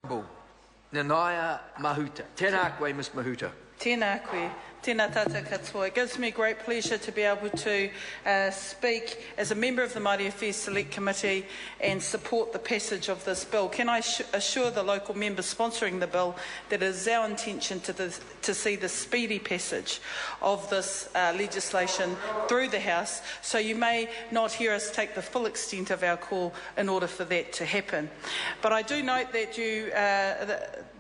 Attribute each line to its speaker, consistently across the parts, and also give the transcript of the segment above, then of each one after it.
Speaker 1: Nanaya Mahuta. Tēnā koe, Ms. Mahuta.
Speaker 2: Tēnā koe. Tēnā tātou katoa. It gives me great pleasure to be able to speak as a member of the Māori Affairs Select Committee and support the passage of this bill. Can I assure the local members sponsoring the bill that it is our intention to see the speedy passage of this legislation through the House, so you may not hear us take the full extent of our call in order for that to happen. But I do note that you,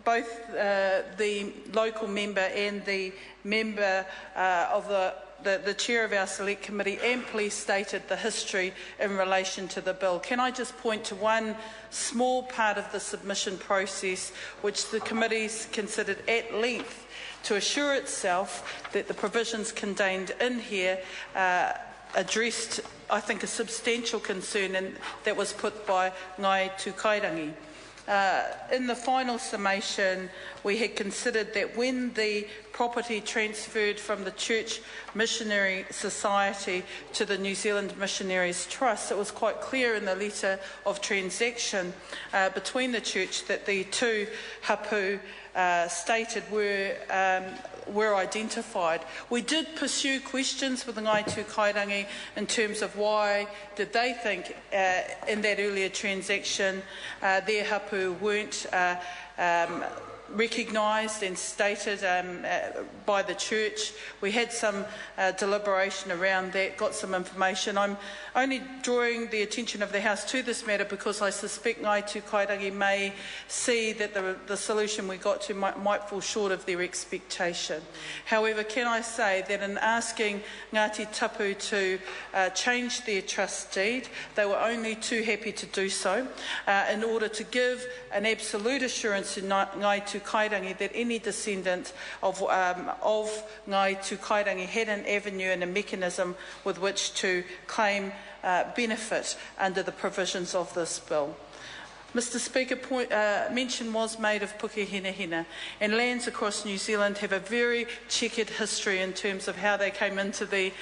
Speaker 2: both the local member and the member of the chair of our select committee amply stated the history in relation to the bill. Can I just point to one small part of the submission process which the committee's considered at length to assure itself that the provisions contained in here addressed, I think, a substantial concern, and that was put by Ngai Tūkairangi. In the final summation, we had considered that when the property transferred from the Church Missionary Society to the New Zealand Missionaries Trust, it was quite clear in the letter of transaction between the Church that the two hapu stated were identified. We did pursue questions with the Ngai Tūkairangi in terms of why did they think in that earlier transaction their hapu weren't recognised and stated by the Church. We had some deliberation around that, got some information. I'm only drawing the attention of the House to this matter because I suspect Ngai Tūkairangi may see that the solution we got to might fall short of their expectation. However, can I say that in asking Ngāti Tapu to change their trust deed, they were only too happy to do so in order to give an absolute assurance to Ngai Tūkairangi that any descendant of Ngai Tūkairangi had an avenue and a mechanism with which to claim benefit under the provisions of this bill. Mr Speaker, mention was made of puke hina, and lands across New Zealand have a very chequered history in terms of how they came into the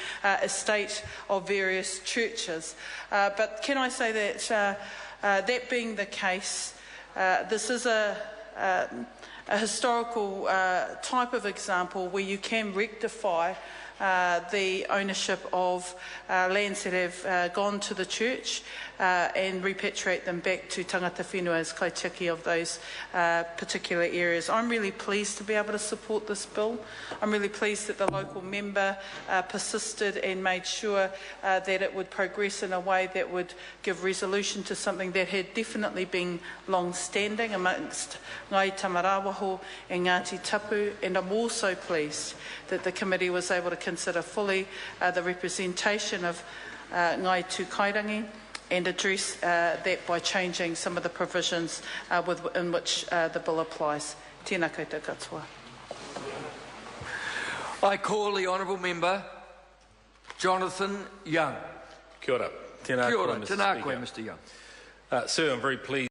Speaker 2: estate of various churches. But can I say that that being the case, this is a historical type of example where you can rectify the ownership of lands that have gone to the Church and repatriate them back to tangata whenua as kaitiaki of those particular areas. I'm really pleased to be able to support this bill. I'm really pleased that the local member persisted and made sure that it would progress in a way that would give resolution to something that had definitely been long-standing amongst Ngai Tamarawaho and Ngāti Tapu, and I'm also pleased that the committee was able to consider fully the representation of Ngai Tūkairangi and address that by changing some of the provisions in which the bill applies. Tēnā koutou katoa.
Speaker 1: I call the honourable member Jonathan Young.
Speaker 3: Kia ora. Tēnā
Speaker 1: Kia ora.
Speaker 3: koe, Mr.
Speaker 1: Tēnā koe,
Speaker 3: Speaker.
Speaker 1: Mr. Young.
Speaker 3: Sir, I'm very pleased